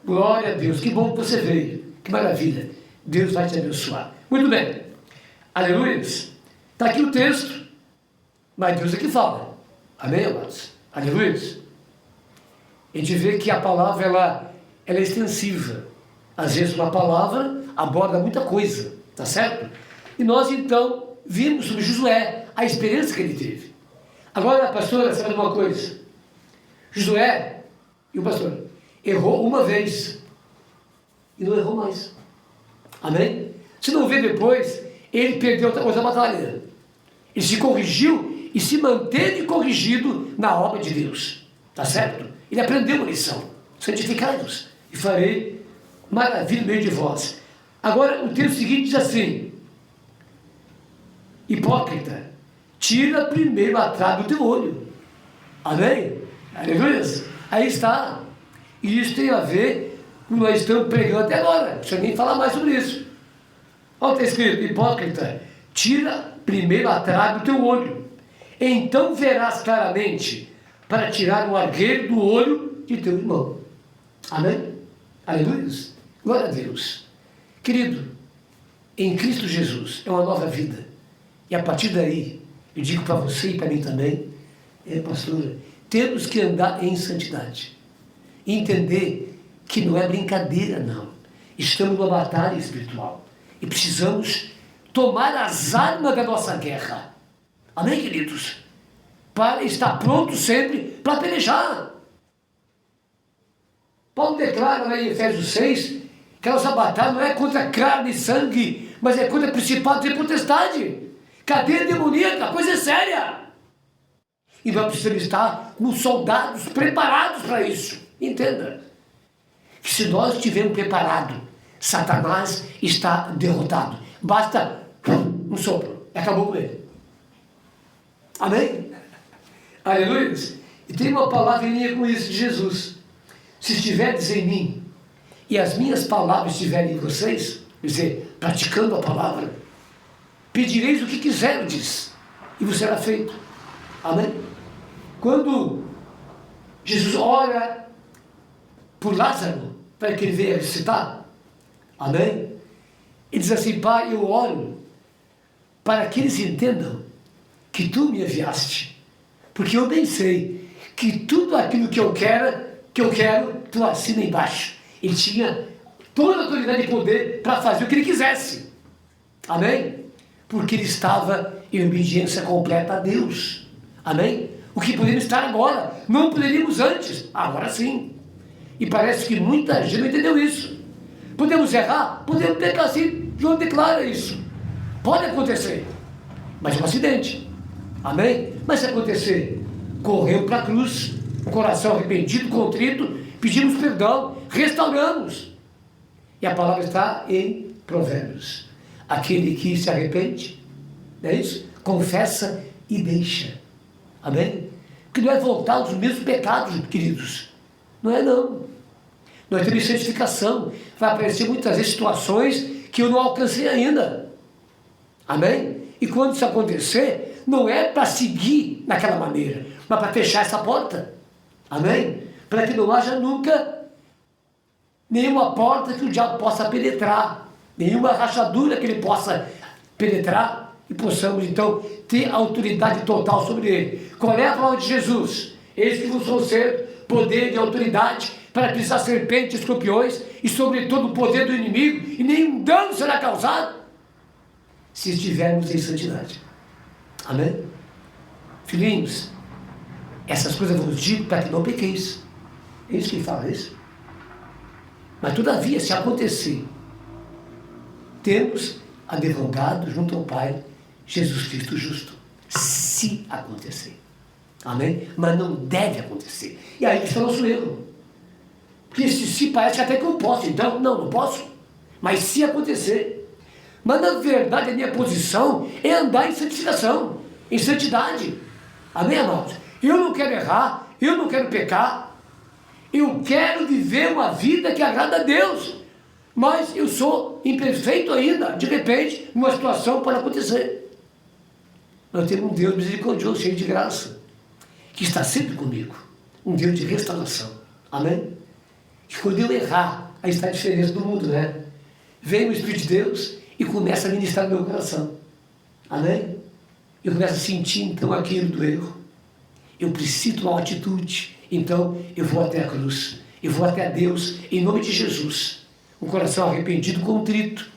Glória a Deus, que bom que você veio, que maravilha, Deus vai te abençoar. Muito bem, aleluia, está aqui o texto, mas Deus é que fala, amém, amados? Aleluia. A gente vê que a palavra, ela é extensiva, às vezes uma palavra aborda muita coisa, tá certo? E nós então vimos sobre Josué, a experiência que ele teve. Agora, pastora, sabe uma coisa? Josué e o pastor errou uma vez e não errou mais. Amém? Se não vê depois, ele perdeu outra batalha. Ele se corrigiu e se manteve corrigido na obra de Deus. Tá certo? Ele aprendeu uma lição. Santificai-vos e farei maravilha no meio de vós. Agora, o texto seguinte diz assim: hipócrita, tira primeiro a trave do teu olho. Amém? Aleluia? Aí está. E isso tem a ver com o que nós estamos pregando até agora. Não precisa nem falar mais sobre isso. Olha o que está escrito: hipócrita, tira primeiro a trave do teu olho. Então verás claramente para tirar o argueiro do olho de teu irmão. Amém? Aleluia? Glória a Deus. Querido, em Cristo Jesus é uma nova vida. E a partir daí, eu digo para você e para mim também, pastora, temos que andar em santidade. E entender que não é brincadeira, não. Estamos numa batalha espiritual. E precisamos tomar as armas da nossa guerra. Amém, queridos? Para estar pronto sempre para pelejar. Paulo declara lá em Efésios 6 que a nossa batalha não é contra carne e sangue, mas é contra principado e potestade. Cadeia demoníaca, coisa séria. E nós precisamos estar com soldados preparados para isso. Entenda que se nós estivermos preparados, Satanás está derrotado. Basta um sopro, acabou com ele. Amém? Aleluia. E tem uma palavra em linha com isso de Jesus: se estiverdes em mim e as minhas palavras estiverem em vocês, quer dizer, praticando a palavra, pedireis o que quiserdes e vos será feito. Amém? Quando Jesus ora por Lázaro para que ele venha ressuscitar, amém? Ele diz assim: Pai, eu oro para que eles entendam que tu me enviaste, porque eu bem sei que tudo aquilo que eu quero, tu assina embaixo. Ele tinha toda a autoridade e poder para fazer o que ele quisesse. Amém? Porque ele estava em obediência completa a Deus. Amém? O que podemos estar agora, não poderíamos antes, agora sim. E parece que muita gente não entendeu isso. Podemos errar? Podemos pecar, sim. João declara isso. Pode acontecer, mas é um acidente. Amém? Mas se acontecer, corremos para a cruz, o coração arrependido, contrito, pedimos perdão, restauramos. E a palavra está em Provérbios: aquele que se arrepende, não é isso? Confessa e deixa. Amém? Porque não é voltar aos mesmos pecados, queridos. Não é, não. Nós temos santificação. Vai aparecer muitas vezes situações que eu não alcancei ainda. Amém? E quando isso acontecer, não é para seguir naquela maneira, mas para fechar essa porta. Amém? Para que não haja nunca nenhuma porta que o diabo possa penetrar, nenhuma rachadura que ele possa penetrar, e possamos então ter autoridade total sobre ele. Qual é a palavra de Jesus? Eis que vos concede poder e autoridade para pisar serpentes, escorpiões e sobre todo o poder do inimigo, e nenhum dano será causado se estivermos em santidade. Amém? Filhinhos, essas coisas vos digo para que não pequeis. É isso que ele fala, é isso? Mas todavia, se acontecer, temos advogado junto ao Pai, Jesus Cristo justo. Se acontecer. Amém? Mas não deve acontecer. E aí está o nosso erro. Porque se parece que até que eu posso, então, não posso. Mas se acontecer. Mas na verdade a minha posição é andar em santificação, em santidade. Amém, amados? Eu não quero errar, eu não quero pecar. Eu quero viver uma vida que agrada a Deus. Mas eu sou imperfeito ainda. De repente, uma situação pode acontecer. Nós temos um Deus misericordioso, cheio de graça, que está sempre comigo. Um Deus de restauração. Amém? que quando eu errar, aí está a diferença do mundo, né? Vem o Espírito de Deus e começa a ministrar no meu coração. Amém? Eu começo a sentir então aquilo do erro. Eu preciso de uma atitude. Então eu vou até a cruz. Eu vou até a Deus em nome de Jesus. Um coração arrependido, contrito.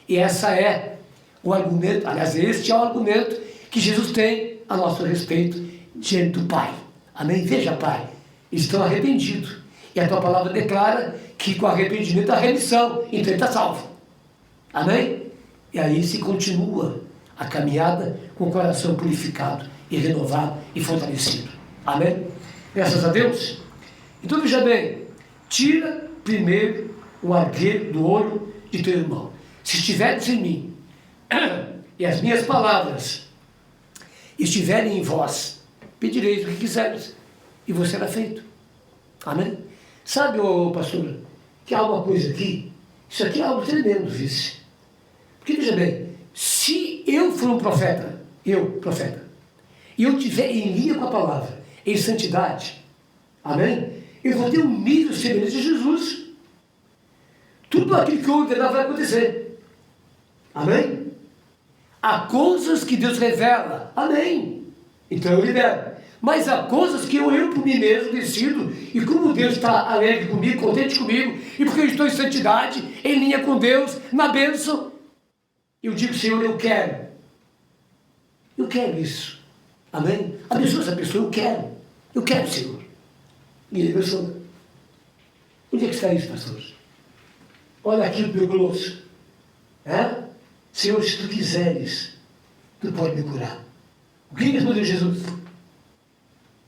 E essa é o argumento, aliás, este é o argumento que Jesus tem a nosso respeito diante do Pai. Amém? Veja, Pai, estão arrependidos. E a tua palavra declara que com arrependimento há remissão, então ele está salvo. Amém? E aí se continua a caminhada com o coração purificado e renovado e fortalecido. Amém? Graças a Deus. Então veja bem, tira primeiro o argueiro do olho de teu irmão. Se estiveres em mim e as minhas palavras estiverem em vós, pedireis o que quiseres e vos será feito. Amém? Sabe, ô pastor, que há uma coisa aqui, isso aqui é algo tremendo, vice. Porque veja bem, se eu for um profeta, e eu estiver em linha com a palavra, em santidade, amém? Eu vou ter um nível semelhante a Jesus. Tudo aquilo que eu ordenar vai acontecer. Amém? Há coisas que Deus revela. Amém? Então eu libero. Mas há coisas que eu por mim mesmo decido. E como Deus está alegre comigo, contente comigo, e porque eu estou em santidade, em linha com Deus, na bênção, eu digo, Senhor, eu quero. Eu quero isso. Amém? Abençoa essa pessoa, eu quero. Eu quero, Senhor. E ele abençoa. Onde é que está isso, pastor? Olha aqui o meu grosso. Senhor, se tu quiseres, tu pode me curar. O que respondeu Jesus?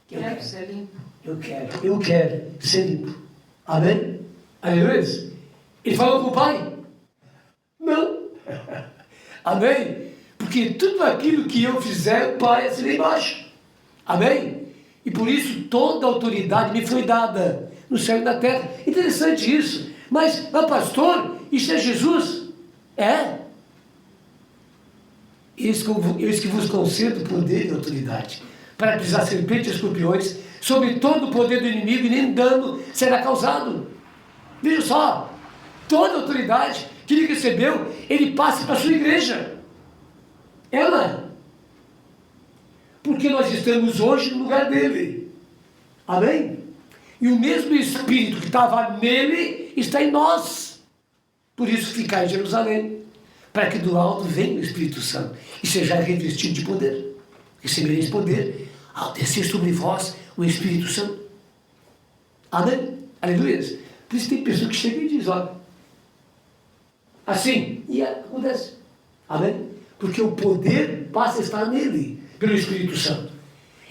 Eu quero ser limpo. Eu quero ser limpo. Amém? Aleluia? Ele falou com o Pai? Não. Amém? Porque tudo aquilo que eu fizer, o Pai assina embaixo. Amém? E por isso toda a autoridade me foi dada no céu e na terra. Interessante isso. Mas pastor, isso é Jesus? É. Eis que vos concedo poder e autoridade, para pisar serpentes e escorpiões, sobre todo o poder do inimigo, e nem dano será causado. Veja só, toda a autoridade que ele recebeu, ele passa para a sua igreja. Ela. Porque nós estamos hoje no lugar dele. Amém? E o mesmo Espírito que estava nele está em nós. Por isso ficar em Jerusalém, para que do alto venha o Espírito Santo e seja revestido de poder. Recebereis poder ao descer sobre vós o Espírito Santo. Amém? Aleluia. Por isso tem pessoa que chega e diz, olha, assim, e acontece. Amém? Porque o poder passa a estar nele, pelo Espírito Santo.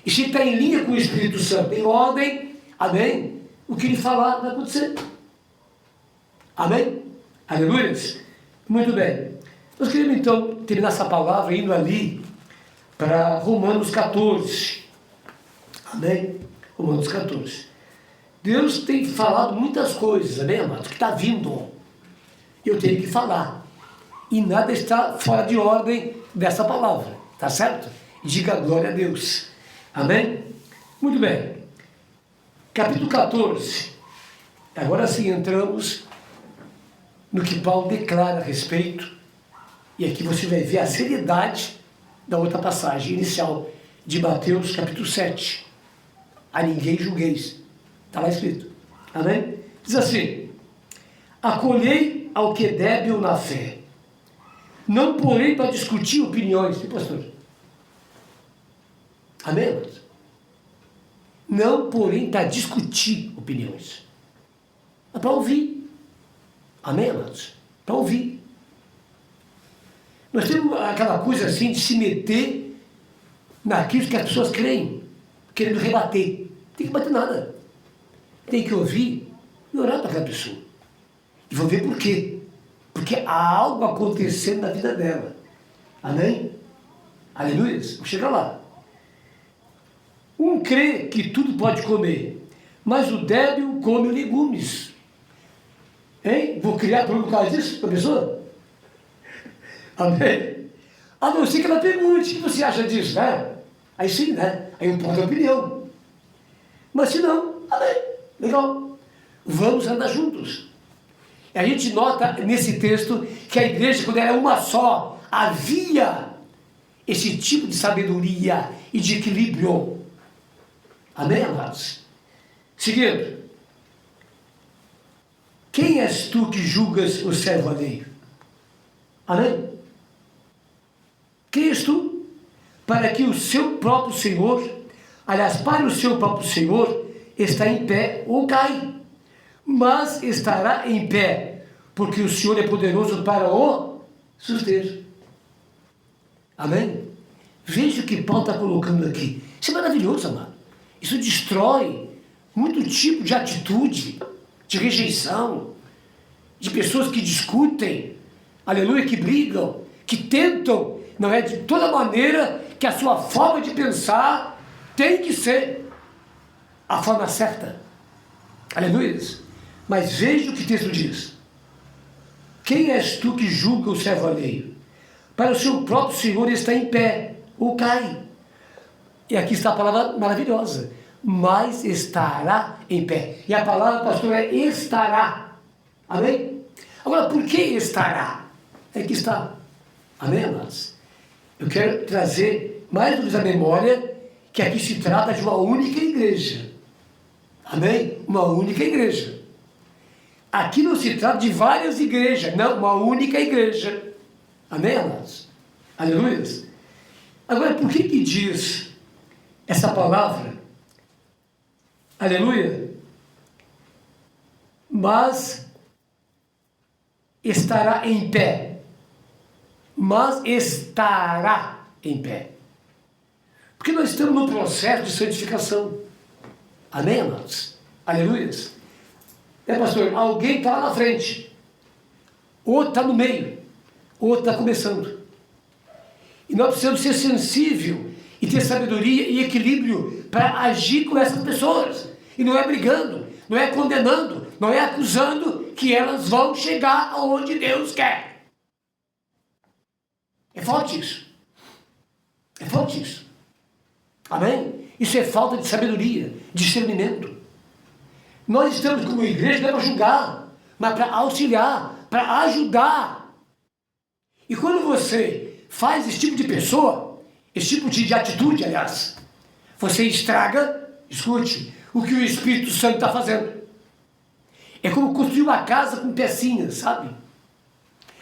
E se está em linha com o Espírito Santo, em ordem, amém? O que ele falar vai acontecer. Amém? Aleluia. Muito bem. Nós queremos então terminar essa palavra indo ali para Romanos 14. Amém? Romanos 14. Deus tem falado muitas coisas, amém, amados? Que está vindo. Eu tenho que falar. E nada está fora de ordem dessa palavra. Tá certo? Diga glória a Deus. Amém? Muito bem. Capítulo 14. Agora sim entramos no que Paulo declara a respeito. E aqui você vai ver a seriedade da outra passagem inicial de Mateus capítulo 7. A ninguém julgueis. Está lá escrito. Amém? Diz assim: acolhei ao que é débil na fé. Não porém para discutir opiniões. E pastor? Amém? Não porém para discutir opiniões. É para ouvir. Amém, amados? Para ouvir. Nós temos aquela coisa assim de se meter naquilo que as pessoas creem, querendo rebater. Não tem que bater nada. Tem que ouvir e orar para aquela pessoa. E vou ver por quê. Porque há algo acontecendo na vida dela. Amém? Aleluia. Vamos chegar lá. Um crê que tudo pode comer, mas o débil come legumes. Hein? Vou criar problema por causa disso para a pessoa? Amém? A não ser que ela pergunte, o que você acha disso, né? Aí sim, né? Aí eu posso dar opinião. Mas se não, amém, legal. vamos andar juntos. A gente nota nesse texto que a igreja, quando era uma só, havia esse tipo de sabedoria e de equilíbrio. Amém, amados? Seguindo. Quem és tu que julgas o servo alheio? Amém? Quem és tu? Para que o seu próprio Senhor, aliás, para o seu próprio Senhor, está em pé ou cai, mas estará em pé, porque o Senhor é poderoso para o suster. Amém? Veja o que Paulo está colocando aqui. Isso é maravilhoso, amado. Isso destrói muito tipo de atitude, de rejeição, de pessoas que discutem, aleluia, que brigam, que tentam, não é de toda maneira que a sua forma de pensar tem que ser a forma certa. Aleluia. Mas veja o que o texto diz. Quem és tu que julga o servo alheio? Para o seu próprio Senhor está em pé, ou cai. E aqui está a palavra maravilhosa. Mas estará em pé. E a palavra, pastor, é estará. Amém? Agora, por que estará? É que está. Amém, amados? Eu quero trazer mais uma vez à memória que aqui se trata de uma única igreja. Amém? Uma única igreja. Aqui não se trata de várias igrejas, não, uma única igreja. Amém, amados? Aleluia. Agora, por que diz essa palavra? Aleluia. Mas estará em pé. Mas estará em pé. Porque nós estamos no processo de santificação. Amém, amados? Aleluia. Pastor, alguém está lá na frente. Outro está no meio. Outro está começando. E nós precisamos ser sensíveis e ter sabedoria e equilíbrio para agir com essas pessoas. E não é brigando, não é condenando, não é acusando que elas vão chegar aonde Deus quer. É forte isso. É forte isso. Amém? Isso é falta de sabedoria, discernimento. Nós estamos como igreja não é para julgar, mas para auxiliar, para ajudar. E quando você faz esse tipo de pessoa, esse tipo de atitude, aliás, você estraga, escute, o que o Espírito Santo está fazendo. É como construir uma casa com pecinhas, sabe?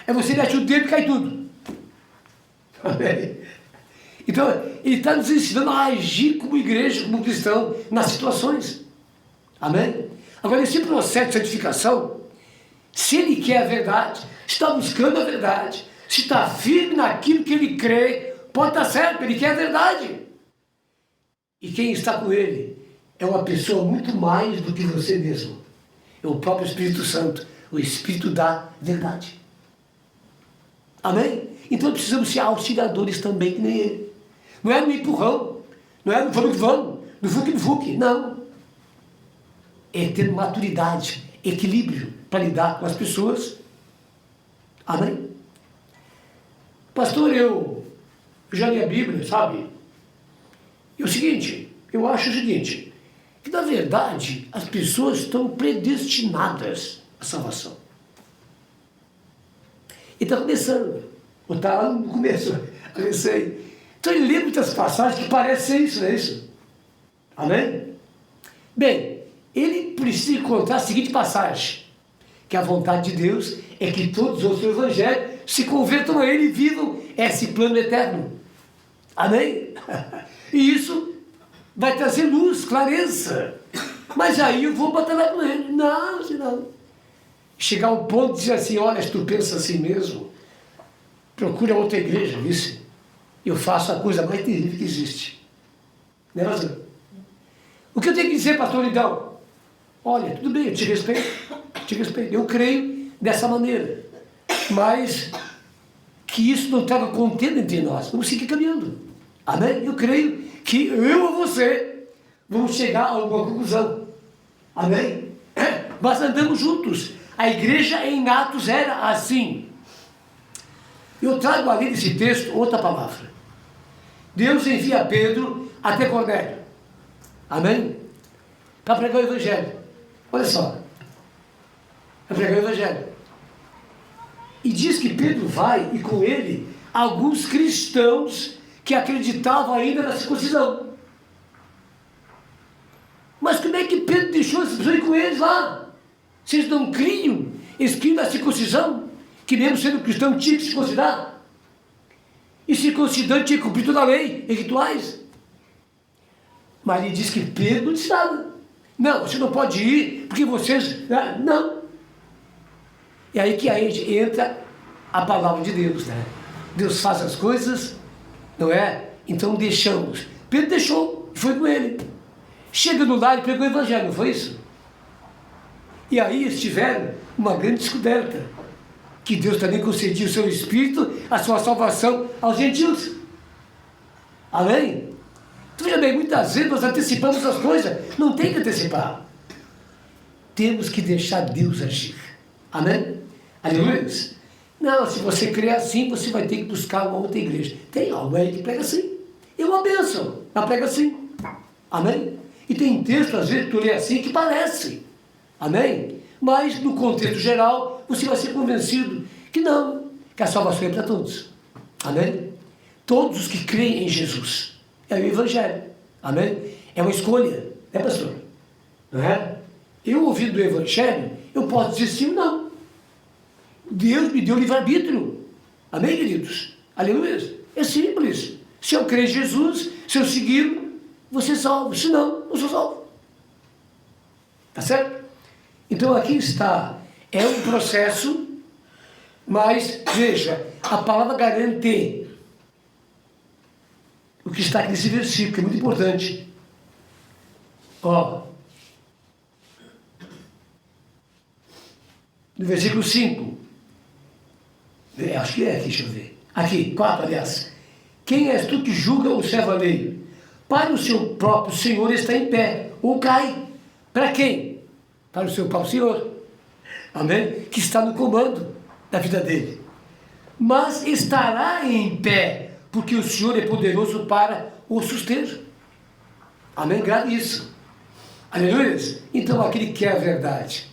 É você mete o dedo e cai tudo. Amém? Então, ele está nos ensinando a agir como igreja, como cristão, nas situações. Amém? Agora, esse processo de santificação, se ele quer a verdade, está buscando a verdade, se está firme naquilo que ele crê, pode estar certo, ele quer a verdade. E quem está com ele é uma pessoa muito mais do que você mesmo. É o próprio Espírito Santo, o Espírito da verdade. Amém? Então precisamos ser auxiliadores também, que nem ele. Não é no empurrão, não é no vamos que vamos, no vuque, não. É ter maturidade, equilíbrio para lidar com as pessoas. Amém? Pastor, eu já li a Bíblia, sabe? E o seguinte, eu acho o seguinte, que na verdade as pessoas estão predestinadas à salvação. E está começando, ou está lá no começo, eu sei. Então ele lê muitas passagens que parecem ser isso, não é isso? Amém? Bem, ele precisa encontrar a seguinte passagem, que a vontade de Deus é que todos os outros evangelhos se convertam a ele e vivam esse plano eterno. Amém? E isso vai trazer luz, clareza. Mas aí eu vou batalhar com ele. Não. Chegar ao ponto de dizer assim, olha, se tu pensa assim mesmo, procura outra igreja, vice. Eu faço a coisa mais terrível que existe. Né, pastor? O que eu tenho que dizer, pastor, então? Olha, tudo bem, eu te respeito. Eu creio dessa maneira. Mas que isso não traga contenda entre nós. Vamos seguir caminhando. Amém? Eu creio que eu ou você vamos chegar a alguma conclusão. Amém? Mas andamos juntos. A igreja em Atos era assim. Eu trago ali nesse texto outra palavra. Deus envia Pedro até Cornélio. Amém? Para pregar o evangelho. Olha só. pregar o Evangelho. E diz que Pedro vai, e com ele, alguns cristãos que acreditavam ainda na circuncisão. Mas como é que Pedro deixou essas pessoas ir com eles lá? Vocês não criam? Eles criam na circuncisão? Que mesmo sendo cristão tinha que se circuncidar? E circuncidante tinha que cumprir toda a lei e rituais. Mas ele diz que Pedro não disse nada. Não, você não pode ir, porque vocês... Não. E aí que aí entra a palavra de Deus, né? Deus faz as coisas, não é? Então deixamos. Pedro deixou, foi com ele. Chegando lá, ele pregou o Evangelho, não foi isso? E aí eles tiveram uma grande descoberta, que Deus também concedia o seu Espírito, a sua salvação aos gentios. Amém? Tu veja bem, muitas vezes nós antecipamos as coisas, não tem que antecipar. Temos que deixar Deus agir. Amém? Aleluia? Não, se você crer assim, você vai ter que buscar uma outra igreja. Tem algo aí que prega assim. É uma bênção, ela prega assim. Amém? E tem texto, às vezes, que tu lê assim, que parece. Amém? Mas, no contexto geral, você vai ser convencido que não, que a salvação é para todos. Amém? Todos os que creem em Jesus. É o Evangelho. Amém? É uma escolha. É, pastor? Não é? Eu, ouvindo o Evangelho, eu posso dizer sim ou não. Deus me deu livre-arbítrio. Amém, queridos? Aleluia. É simples. Se eu crer em Jesus, se eu segui-lo, você é salvo. Se não, não sou salvo. Tá certo? Então aqui está. É um processo, mas, veja, a palavra garante o que está aqui nesse versículo, que é muito importante. Ó. No versículo 5. Acho que é aqui, deixa eu ver. Aqui, 4, aliás. Quem és tu que julga o servo alheio? Para o seu próprio Senhor está em pé, ou cai. Para quem? Para o seu próprio Senhor. Amém? Que está no comando da vida dele. Mas estará em pé, porque o Senhor é poderoso para o suster. Amém? Grave isso. Aleluia? Então aquele que quer a verdade,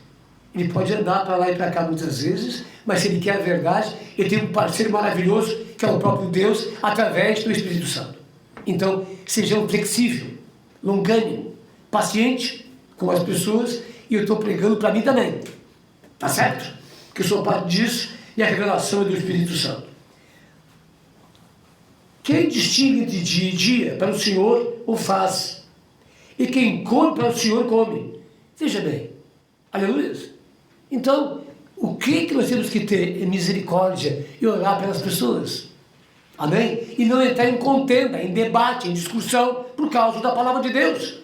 ele pode andar para lá e para cá muitas vezes, mas se ele quer a verdade, ele tem um parceiro maravilhoso, que é o próprio Deus, através do Espírito Santo. Então, sejam flexível, longânimo, paciente com as pessoas, e eu estou pregando para mim também. Tá certo? Porque eu sou parte disso, e a revelação é do Espírito Santo. Quem distingue entre dia e dia, para o Senhor o faz. E quem come para o Senhor come. Veja bem. Aleluia. Então, o que nós temos que ter é misericórdia e orar pelas pessoas. Amém? E não entrar em contenda, em debate, em discussão, por causa da palavra de Deus.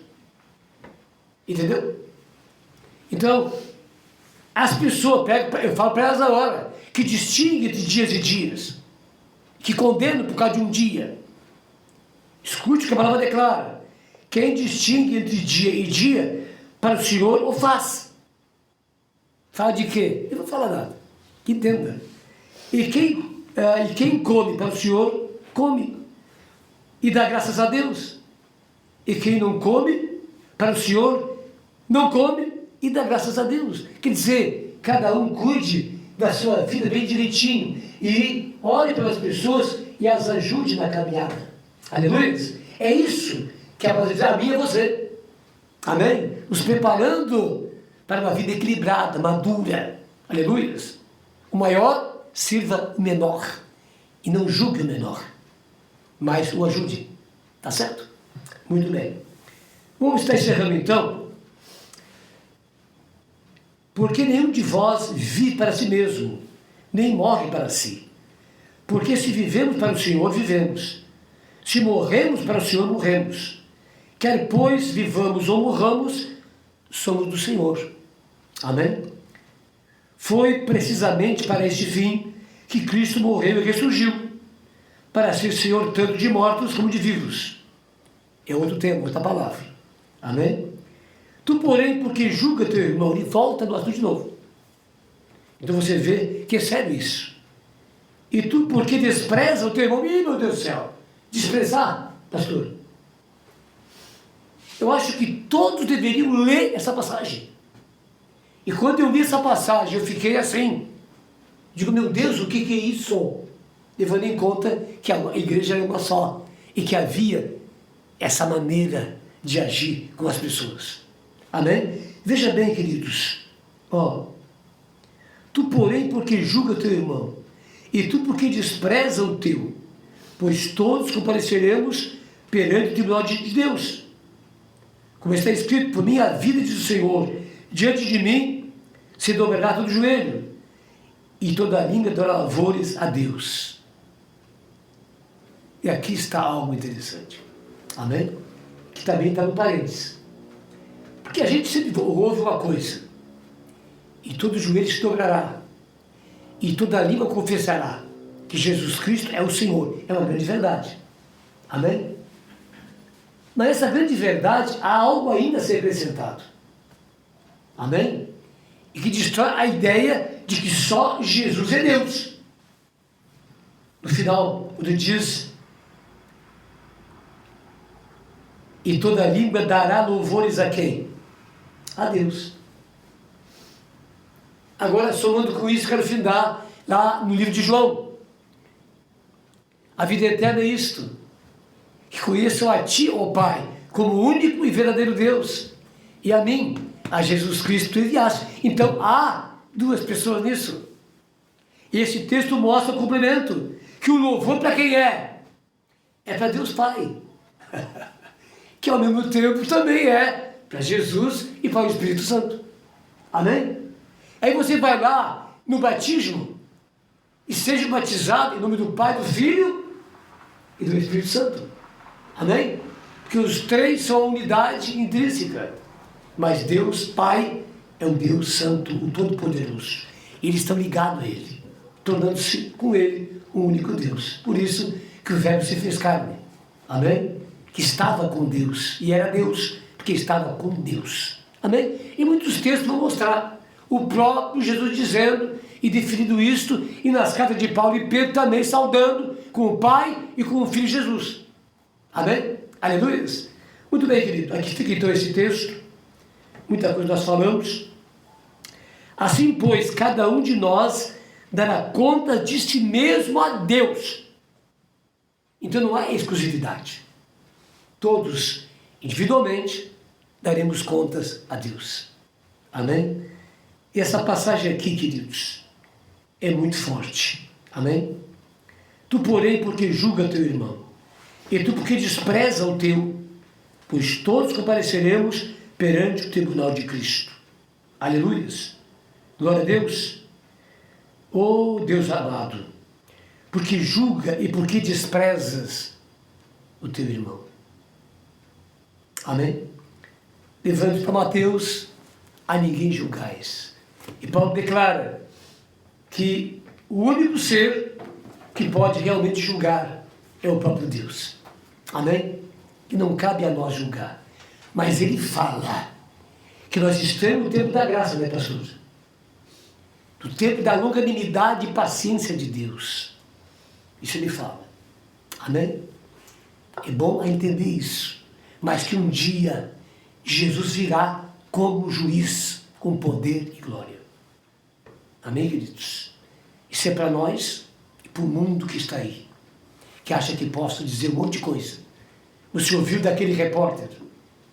Entendeu? Então, as pessoas, eu falo para elas na hora, que distinguem entre dias e dias, que condenam por causa de um dia. Escute o que a palavra declara. Quem distingue entre dia e dia, para o Senhor o faz. Fala de quê? Eu não vou falar nada. Que entenda. E quem come para o Senhor, come. E dá graças a Deus. E quem não come para o Senhor, não come e dá graças a Deus. Quer dizer, cada um cuide da sua vida bem direitinho. E ore pelas pessoas e as ajude na caminhada. Aleluia. É isso que a palavra diz a mim e a você. Amém? Nos preparando para uma vida equilibrada, madura. Aleluia. O maior sirva o menor. E não julgue o menor, mas o ajude. Tá certo? Muito bem. Vamos estar encerrando então. Porque nenhum de vós vive para si mesmo, nem morre para si. Porque se vivemos para o Senhor, vivemos. Se morremos para o Senhor, morremos. Quer pois vivamos ou morramos, somos do Senhor. Amém? Foi precisamente para este fim que Cristo morreu e ressurgiu, para ser Senhor tanto de mortos como de vivos. É outro tema, outra palavra. Amém? Tu, porém, porque julga teu irmão, e volta no assunto de novo. Então você vê que é sério isso. E tu, porque despreza o teu irmão, ih, meu Deus do céu, desprezar, pastor. Eu acho que todos deveriam ler essa passagem. E quando eu li essa passagem, eu fiquei assim. Digo, meu Deus, o que é isso? Levando em conta que a igreja era uma só e que havia essa maneira de agir com as pessoas. Amém? Veja bem, queridos. Tu, porém, porque julga teu irmão, e tu porque despreza o teu, pois todos compareceremos perante o tribunal de Deus. Como está escrito, por minha vida, diz o Senhor, diante de mim se dobrará todo joelho, e toda língua dará louvores a Deus. E aqui está algo interessante. Amém? Que também está no parênteses. Porque a gente sempre ouve uma coisa. E todo joelho se dobrará. E toda língua confessará que Jesus Cristo é o Senhor. É uma grande verdade. Amém? Mas essa grande verdade, há algo ainda a ser acrescentado. Amém? E que destrói a ideia de que só Jesus é Deus. No final, quando diz: e toda língua dará louvores a quem? A Deus. Agora, somando com isso, quero findar lá no livro de João. A vida eterna é isto: que conheçam a ti, ó Pai, como único e verdadeiro Deus, e a mim, a Jesus Cristo, tu enviaste. Então, há duas pessoas nisso. E esse texto mostra o complemento, que o louvor para quem é? É para Deus Pai. Que ao mesmo tempo também é para Jesus e para o Espírito Santo. Amém? Aí você vai lá no batismo e seja batizado em nome do Pai, do Filho e do Espírito Santo. Amém? Porque os três são a unidade intrínseca. Mas Deus Pai é um Deus Santo, o Todo-Poderoso. Eles estão ligados a Ele, tornando-se com Ele um único Deus. Por isso que o Verbo se fez carne. Amém? Que estava com Deus, e era Deus, porque estava com Deus. Amém? E muitos textos vão mostrar o próprio Jesus dizendo e definindo isto, e nas cartas de Paulo e Pedro também saudando com o Pai e com o Filho Jesus. Amém? Aleluia. Muito bem, querido. Aqui fica então esse texto. Muita coisa nós falamos. Assim, pois, cada um de nós dará conta de si mesmo a Deus. Então não há exclusividade. Todos, individualmente, daremos contas a Deus. Amém? E essa passagem aqui, queridos, é muito forte. Amém? Tu, porém, porque julga teu irmão, e tu porque despreza o teu, pois todos compareceremos perante o tribunal de Cristo. Aleluias. Glória a Deus. Oh, Deus amado, porque julga e porque desprezas o teu irmão. Amém? Levando para Mateus, a ninguém julgais. E Paulo declara que o único ser que pode realmente julgar é o próprio Deus. Amém? E não cabe a nós julgar. Mas ele fala que nós estamos no tempo da graça, né, pastor? Do tempo da longanimidade e paciência de Deus. Isso ele fala. Amém? É bom entender isso. Mas que um dia Jesus virá como juiz, com poder e glória. Amém, queridos? Isso é para nós e para o mundo que está aí, que acha que posso dizer um monte de coisa. Você ouviu daquele repórter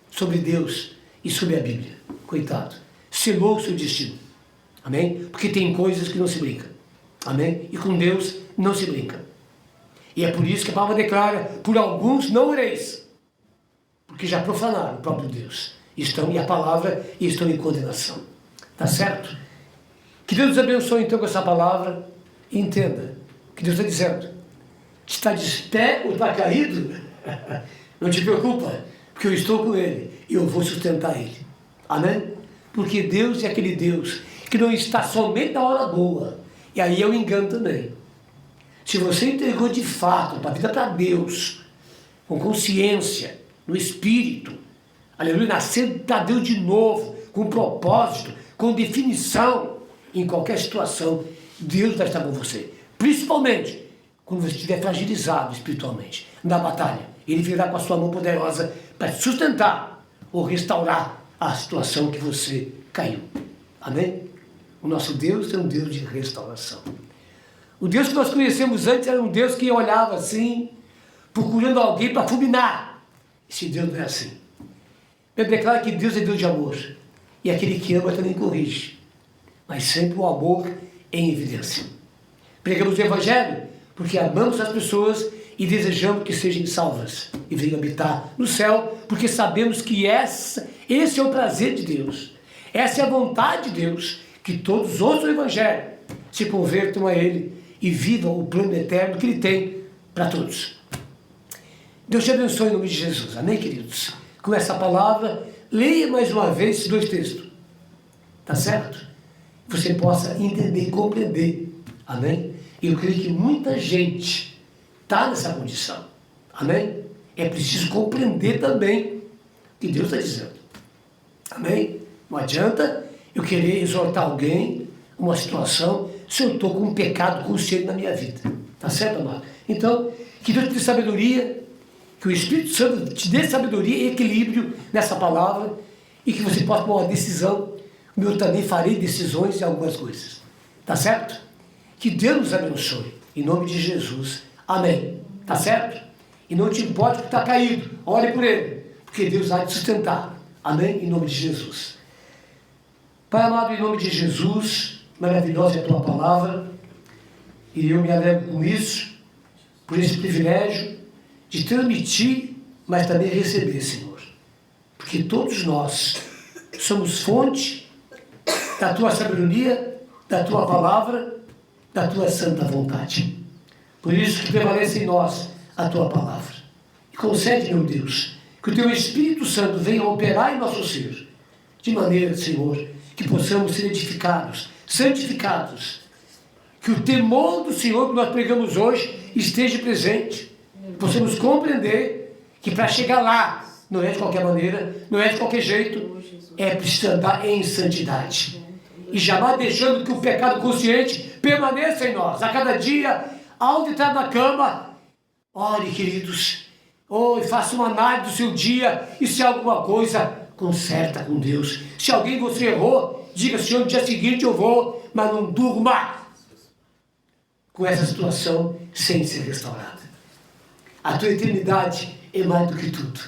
sobre Deus e sobre a Bíblia. Coitado. Selou o seu destino. Amém? Porque tem coisas que não se brinca. Amém? E com Deus não se brinca. E é por isso que a palavra declara: por alguns não ireis. Porque já profanaram o próprio Deus. Estão em a palavra e estão em condenação. Tá certo? Que Deus nos abençoe então com essa palavra. E entenda que Deus está dizendo: está de pé ou está caído? Não te preocupa, porque eu estou com ele e eu vou sustentar ele. Amém? Porque Deus é aquele Deus que não está somente na hora boa. E aí é um engano também. Se você entregou de fato a vida para Deus, com consciência, no Espírito, aleluia, nascendo para Deus de novo, com propósito, com definição, em qualquer situação, Deus vai estar com você. Principalmente quando você estiver fragilizado espiritualmente, na batalha. Ele virá com a sua mão poderosa para sustentar ou restaurar a situação que você caiu. Amém? O nosso Deus é um Deus de restauração. O Deus que nós conhecemos antes era um Deus que olhava assim, procurando alguém para fulminar. Esse Deus não é assim. Eu declaro que Deus é Deus de amor. E aquele que ama também corrige. Mas sempre o amor em evidência. Pregamos o Evangelho porque amamos as pessoas e desejamos que sejam salvas e venham habitar no céu, porque sabemos que esse é o prazer de Deus. Essa é a vontade de Deus, que todos ouçam o Evangelho, se convertam a Ele e vivam o plano eterno que Ele tem para todos. Deus te abençoe em nome de Jesus. Amém, queridos? Com essa palavra, leia mais uma vez esses 2 textos. Tá certo? Você possa entender e compreender. Amém? Eu creio que muita gente está nessa condição. Amém? É preciso compreender também o que Deus está dizendo. Amém? Não adianta eu querer exortar alguém, uma situação, se eu estou com um pecado consciente na minha vida. Tá certo, amado? Então, que Deus te dê sabedoria, que o Espírito Santo te dê sabedoria e equilíbrio nessa palavra, e que você possa tomar uma decisão. Eu também farei decisões em algumas coisas. Tá certo? Que Deus nos abençoe. Em nome de Jesus. Amém. Tá certo? E não te importe que está caído. Ore por ele. Porque Deus vai te sustentar. Amém? Em nome de Jesus. Pai amado, em nome de Jesus, maravilhosa é a tua palavra. E eu me alegro com isso, por esse privilégio de transmitir, mas também receber, Senhor. Porque todos nós somos fonte da tua sabedoria, da tua palavra, da tua santa vontade. Por isso que prevalece em nós a tua palavra. E concede, meu Deus, que o teu Espírito Santo venha operar em nosso ser, de maneira, Senhor, que possamos ser edificados, santificados, que o temor do Senhor que nós pregamos hoje esteja presente, possamos compreender que para chegar lá, não é de qualquer maneira, não é de qualquer jeito, é preciso andar em santidade. E jamais deixando que o pecado consciente permaneça em nós. A cada dia, ao entrar na cama, ore, queridos, e faça uma análise do seu dia, e se há alguma coisa, conserta com Deus. Se alguém você errou, diga, Senhor, no dia seguinte eu vou, mas não durma com essa situação sem ser restaurada. A tua eternidade é mais do que tudo.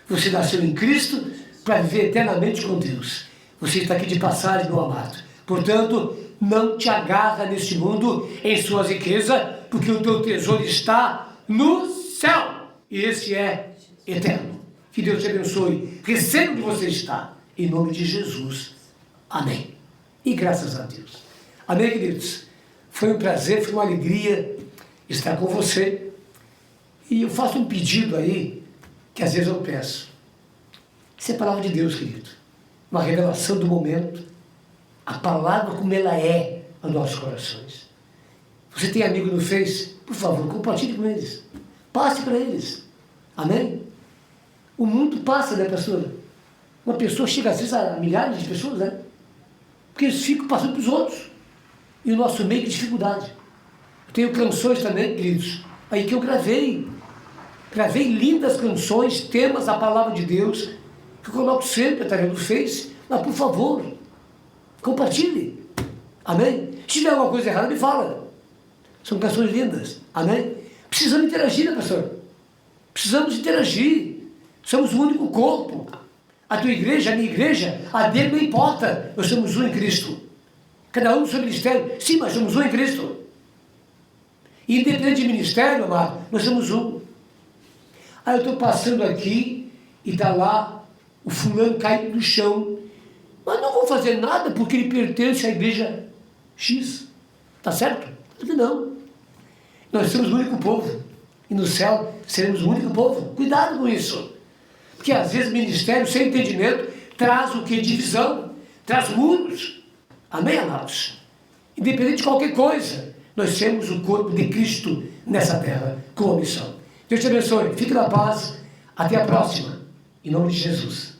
Você nasceu em Cristo para viver eternamente com Deus. Você está aqui de passagem, meu amado. Portanto, não te agarra neste mundo em suas riquezas, porque o teu tesouro está no céu. E esse é eterno. Que Deus te abençoe. Receba onde você está. Em nome de Jesus. Amém. E graças a Deus. Amém, queridos? Foi um prazer, foi uma alegria estar com você. E eu faço um pedido aí, que às vezes eu peço. Isso é a palavra de Deus, querido. Uma revelação do momento. A palavra como ela é aos nossos corações. Você tem amigo no Face? Por favor, compartilhe com eles. Passe para eles. Amém? O mundo passa, né, pastora? Uma pessoa chega às vezes a milhares de pessoas, né? Porque eles ficam passando para os outros. E o nosso meio de dificuldade. Eu tenho canções também, queridos, aí que eu gravei. Gravei lindas canções, temas da palavra de Deus, que eu coloco sempre através do Face. Mas, por favor, compartilhe. Amém? Se tiver alguma coisa errada, me fala. São canções lindas. Amém? Precisamos interagir, né, pastor? Precisamos interagir. Somos o único corpo. A tua igreja, a minha igreja, a dele não importa. Nós somos um em Cristo. Cada um no seu ministério. Sim, mas somos um em Cristo. E independente de ministério, amado, nós somos um. Aí eu estou passando aqui e está lá o fulano caído no chão. Mas não vou fazer nada porque ele pertence à igreja X. Tá certo? Não. Nós somos o único povo. E no céu seremos o único povo. Cuidado com isso. Porque às vezes o ministério, sem entendimento, traz o que? Divisão. Traz muros. Amém, amados? Independente de qualquer coisa, nós temos o corpo de Cristo nessa terra com a missão. Deus te abençoe. Fique na paz. Até a próxima. Em nome de Jesus.